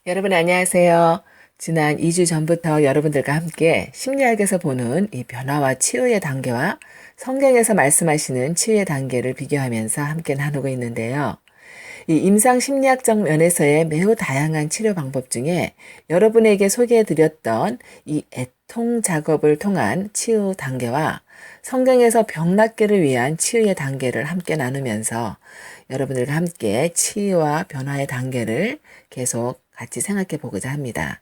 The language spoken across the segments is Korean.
여러분 안녕하세요. 지난 2주 전부터 여러분들과 함께 심리학에서 보는 이 변화와 치유의 단계와 성경에서 말씀하시는 치유의 단계를 비교하면서 함께 나누고 있는데요. 이 임상 심리학적 면에서의 매우 다양한 치료 방법 중에 여러분에게 소개해 드렸던 이 애통 작업을 통한 치유 단계와 성경에서 병 낫기를 위한 치유의 단계를 함께 나누면서 여러분들과 함께 치유와 변화의 단계를 계속 같이 생각해 보고자 합니다.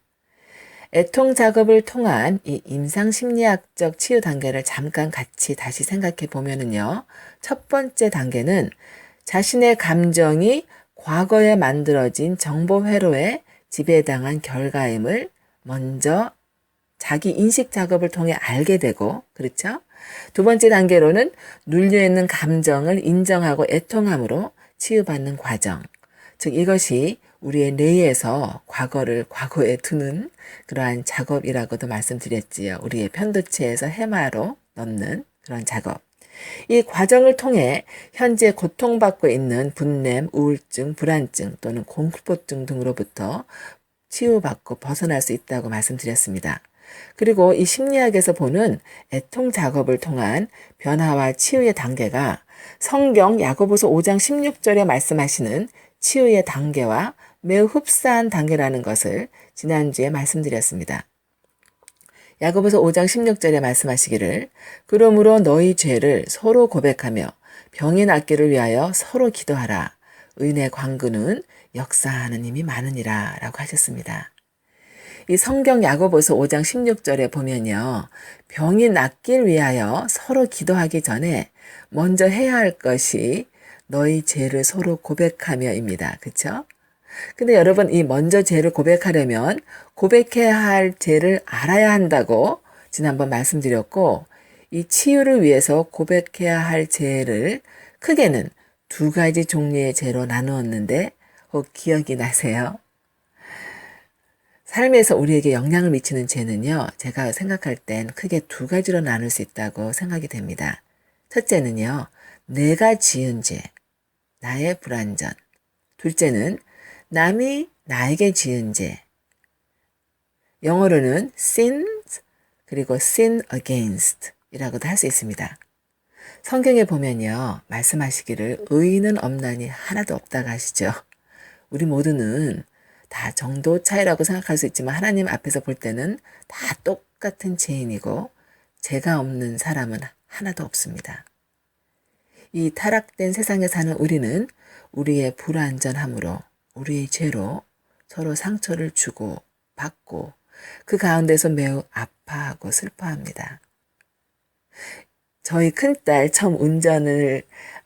애통 작업을 통한 이 임상 심리학적 치유 단계를 잠깐 같이 다시 생각해 보면은요. 첫 번째 단계는 자신의 감정이 과거에 만들어진 정보 회로에 지배당한 결과임을 먼저 자기 인식 작업을 통해 알게 되고, 그렇죠? 두 번째 단계로는 눌려있는 감정을 인정하고 애통함으로 치유받는 과정. 즉 이것이 우리의 뇌에서 과거를 과거에 두는 그러한 작업이라고도 말씀드렸지요. 우리의 편도체에서 해마로 넣는 그런 작업. 이 과정을 통해 현재 고통받고 있는 분냄, 우울증, 불안증 또는 공포증 등으로부터 치유받고 벗어날 수 있다고 말씀드렸습니다. 그리고 이 심리학에서 보는 애통 작업을 통한 변화와 치유의 단계가 성경 야고보서 5장 16절에 말씀하시는 치유의 단계와 매우 흡사한 단계라는 것을 지난주에 말씀드렸습니다. 야고보서 5장 16절에 말씀하시기를 그러므로 너희 죄를 서로 고백하며 병이 낫기를 위하여 서로 기도하라. 의인의 관근은 역사하는 힘이 많으니라 라고 하셨습니다. 이 성경 야고보서 5장 16절에 보면요. 병이 낫길 위하여 서로 기도하기 전에 먼저 해야 할 것이 너희 죄를 서로 고백하며입니다. 그렇죠? 근데 여러분 이 먼저 죄를 고백하려면 고백해야 할 죄를 알아야 한다고 지난번 말씀드렸고 이 치유를 위해서 고백해야 할 죄를 크게는 두 가지 종류의 죄로 나누었는데 혹 기억이 나세요? 삶에서 우리에게 영향을 미치는 죄는요, 제가 생각할 땐 크게 두 가지로 나눌 수 있다고 생각이 됩니다. 첫째는요, 내가 지은 죄, 나의 불완전. 둘째는 남이 나에게 지은 죄. 영어로는 sins 그리고 sin against 이라고도 할 수 있습니다. 성경에 보면요, 말씀하시기를 의인은 없나니 하나도 없다고 하시죠. 우리 모두는 다 정도 차이라고 생각할 수 있지만 하나님 앞에서 볼 때는 다 똑같은 죄인이고 죄가 없는 사람은 하나도 없습니다. 이 타락된 세상에 사는 우리는 우리의 불완전함으로 우리의 죄로 서로 상처를 주고 받고 그 가운데서 매우 아파하고 슬퍼합니다. 저희 큰딸 처음 운전을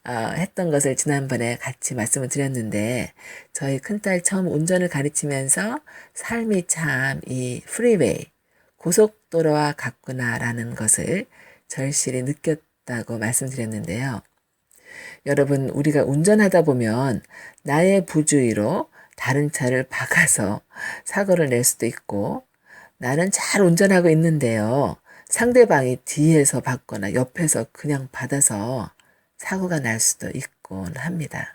했던 것을 지난번에 같이 말씀을 드렸는데 저희 큰딸 처음 운전을 가르치면서 삶이 참 이 프리웨이, 고속도로와 같구나라는 것을 절실히 느꼈다고 말씀드렸는데요. 여러분 우리가 운전하다 보면 나의 부주의로 다른 차를 박아서 사고를 낼 수도 있고 나는 잘 운전하고 있는데요. 상대방이 뒤에서 받거나 옆에서 그냥 받아서 사고가 날 수도 있곤 합니다.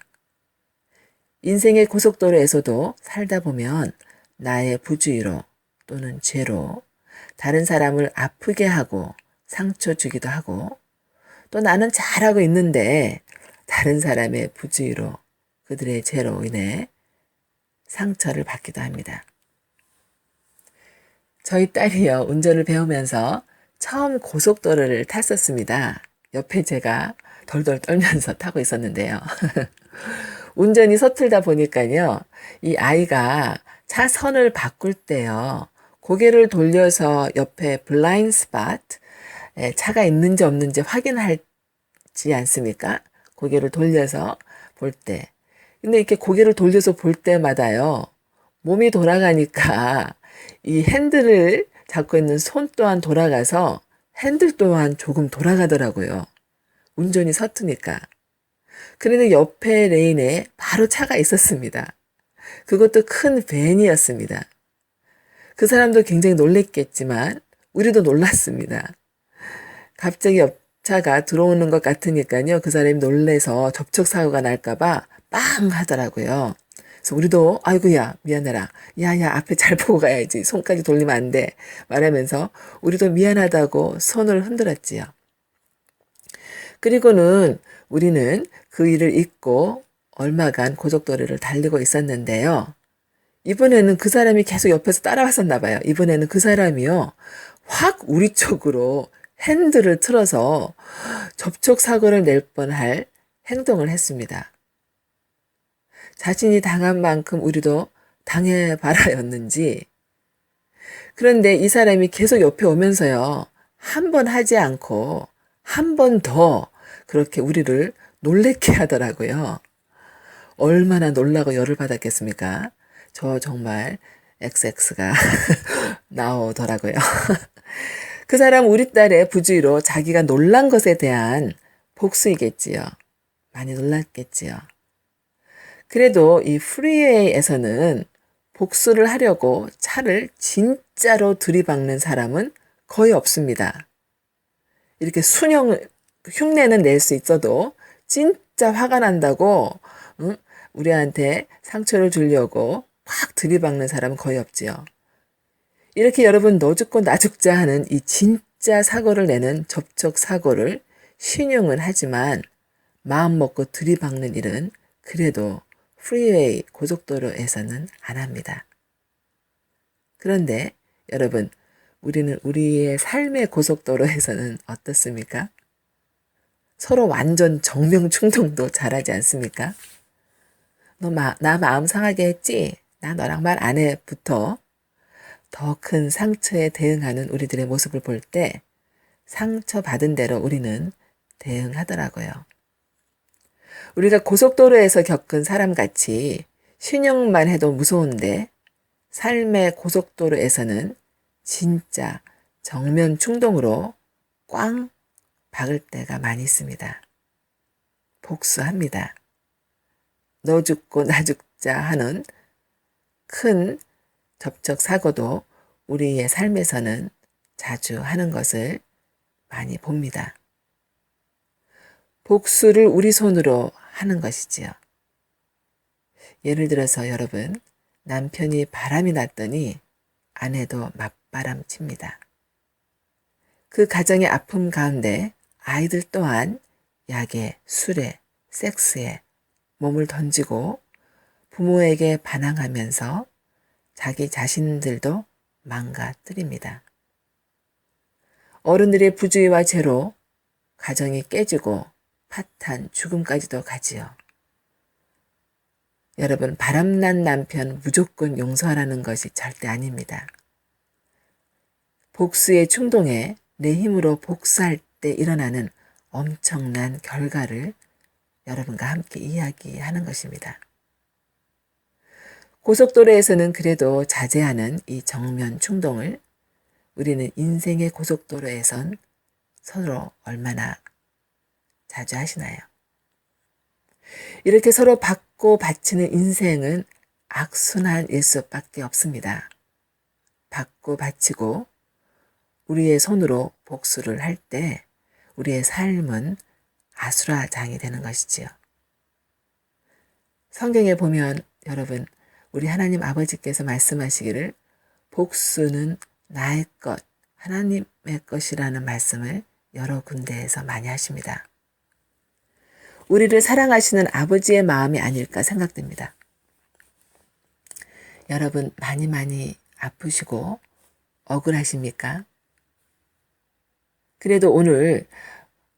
인생의 고속도로에서도 살다 보면 나의 부주의로 또는 죄로 다른 사람을 아프게 하고 상처 주기도 하고 또 나는 잘하고 있는데 다른 사람의 부주의로 그들의 죄로 인해 상처를 받기도 합니다. 저희 딸이요, 운전을 배우면서 처음 고속도로를 탔었습니다. 옆에 제가 덜덜 떨면서 타고 있었는데요. 운전이 서툴다 보니까요, 이 아이가 차선을 바꿀 때요, 고개를 돌려서 옆에 블라인드 스팟, 차가 있는지 없는지 확인하지 않습니까? 고개를 돌려서 볼 때. 근데 이렇게 고개를 돌려서 볼 때마다요, 몸이 돌아가니까 이 핸들을 잡고 있는 손 또한 돌아가서 핸들 또한 조금 돌아가더라고요. 운전이 서투니까. 그런데 옆에 레인에 바로 차가 있었습니다. 그것도 큰 밴이었습니다. 그 사람도 굉장히 놀랬겠지만 우리도 놀랐습니다. 갑자기 옆차가 들어오는 것 같으니까요. 그 사람이 놀래서 접촉사고가 날까봐 빵 하더라고요. 그래서 우리도 아이고야 미안해라. 야야 앞에 잘 보고 가야지. 손까지 돌리면 안 돼. 말하면서 우리도 미안하다고 손을 흔들었지요. 그리고는 우리는 그 일을 잊고 얼마간 고속도로를 달리고 있었는데요. 이번에는 그 사람이 계속 옆에서 따라왔었나 봐요. 이번에는 그 사람이요. 확 우리 쪽으로 핸들을 틀어서 접촉사고를 낼 뻔할 행동을 했습니다. 자신이 당한 만큼 우리도 당해봐라였는지. 그런데 이 사람이 계속 옆에 오면서요. 한 번 하지 않고 한 번 더 그렇게 우리를 놀래게 하더라고요. 얼마나 놀라고 열을 받았겠습니까? 저 정말 XX가 나오더라고요. 그 사람 우리 딸의 부주의로 자기가 놀란 것에 대한 복수이겠지요. 많이 놀랐겠지요. 그래도 이 프리웨이에서는 복수를 하려고 차를 진짜로 들이박는 사람은 거의 없습니다. 이렇게 흉내는 낼 수 있어도 진짜 화가 난다고 우리한테 상처를 주려고 팍 들이박는 사람은 거의 없지요. 이렇게 여러분 너 죽고 나 죽자 하는 이 진짜 사고를 내는 접촉 사고를 신용은 하지만 마음 먹고 들이박는 일은 그래도 프리웨이 고속도로에서는 안 합니다. 그런데 여러분 우리는 우리의 삶의 고속도로에서는 어떻습니까? 서로 완전 정명 충동도 잘하지 않습니까? 너 나 마음 상하게 했지? 나 너랑 말 안 해.부터 더 큰 상처에 대응하는 우리들의 모습을 볼 때 상처받은 대로 우리는 대응하더라고요. 우리가 고속도로에서 겪은 사람같이 신용만 해도 무서운데 삶의 고속도로에서는 진짜 정면 충동으로 꽝 박을 때가 많이 있습니다. 복수합니다. 너 죽고 나 죽자 하는 큰 접촉 사고도 우리의 삶에서는 자주 하는 것을 많이 봅니다. 복수를 우리 손으로 하는 것이지요. 예를 들어서 여러분, 남편이 바람이 났더니 아내도 맞바람 칩니다. 그 가정의 아픔 가운데 아이들 또한 약에, 술에, 섹스에 몸을 던지고 부모에게 반항하면서 자기 자신들도 망가뜨립니다. 어른들의 부주의와 죄로 가정이 깨지고 파탄, 죽음까지도 가지요. 여러분, 바람난 남편 무조건 용서하라는 것이 절대 아닙니다. 복수의 충동에 내 힘으로 복수할 때 일어나는 엄청난 결과를 여러분과 함께 이야기하는 것입니다. 고속도로에서는 그래도 자제하는 이 정면 충동을 우리는 인생의 고속도로에선 서로 얼마나 자주 하시나요? 이렇게 서로 받고 바치는 인생은 악순환 일수밖에 없습니다. 받고 바치고 우리의 손으로 복수를 할 때 우리의 삶은 아수라장이 되는 것이지요. 성경에 보면 여러분 우리 하나님 아버지께서 말씀하시기를 복수는 나의 것, 하나님의 것이라는 말씀을 여러 군데에서 많이 하십니다. 우리를 사랑하시는 아버지의 마음이 아닐까 생각됩니다. 여러분 많이 아프시고 억울하십니까? 그래도 오늘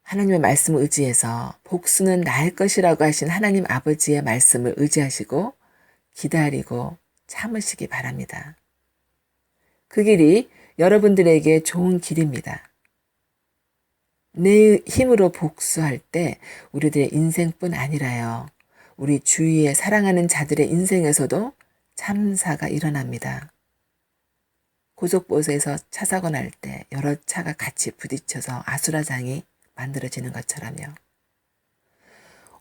하나님의 말씀을 의지해서 복수는 나의 것이라고 하신 하나님 아버지의 말씀을 의지하시고 기다리고 참으시기 바랍니다. 그 길이 여러분들에게 좋은 길입니다. 내 힘으로 복수할 때 우리들의 인생뿐 아니라요. 우리 주위에 사랑하는 자들의 인생에서도 참사가 일어납니다. 고속버스에서 차 사고 날 때 여러 차가 같이 부딪혀서 아수라장이 만들어지는 것처럼요.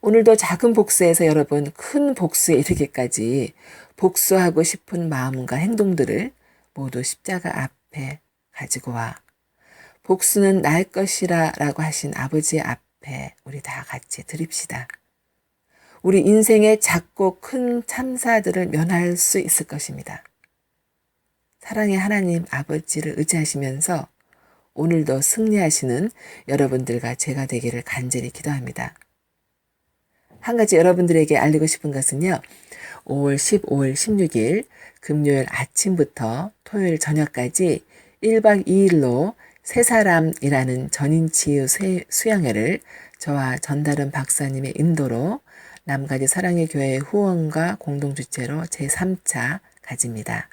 오늘도 작은 복수에서 여러분 큰 복수에 이르기까지 복수하고 싶은 마음과 행동들을 모두 십자가 앞에 가지고 와 복수는 나의 것이라 라고 하신 아버지의 앞에 우리 다 같이 드립시다. 우리 인생의 작고 큰 참사들을 면할 수 있을 것입니다. 사랑의 하나님 아버지를 의지하시면서 오늘도 승리하시는 여러분들과 제가 되기를 간절히 기도합니다. 한 가지 여러분들에게 알리고 싶은 것은요. 5월 15일, 16일 금요일 아침부터 토요일 저녁까지 1박 2일로 세 사람이라는 전인치유 수양회를 저와 전다른 박사님의 인도로 남가지 사랑의 교회 후원과 공동주최로 제3차 가집니다.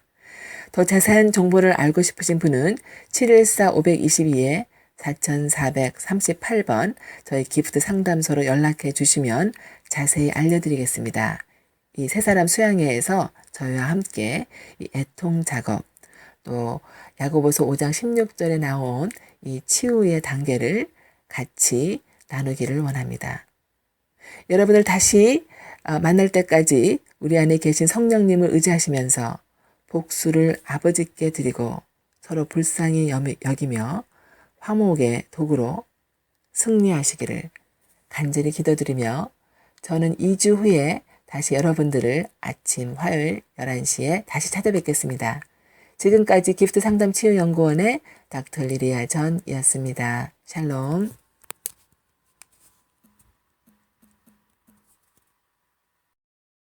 더 자세한 정보를 알고 싶으신 분은 714-522-4438번 저희 기프트 상담소로 연락해 주시면 자세히 알려드리겠습니다. 이 세 사람 수양회에서 저희와 함께 이 애통 작업 또 야고보서 5장 16절에 나온 이 치유의 단계를 같이 나누기를 원합니다. 여러분을 다시 만날 때까지 우리 안에 계신 성령님을 의지하시면서 복수를 아버지께 드리고 서로 불쌍히 여기며 화목의 도구로 승리하시기를 간절히 기도드리며 저는 2주 후에 다시 여러분들을 아침 화요일 11시에 다시 찾아뵙겠습니다. 지금까지 기프트 상담 치유연구원의 닥터 리리아 전이었습니다. 샬롬.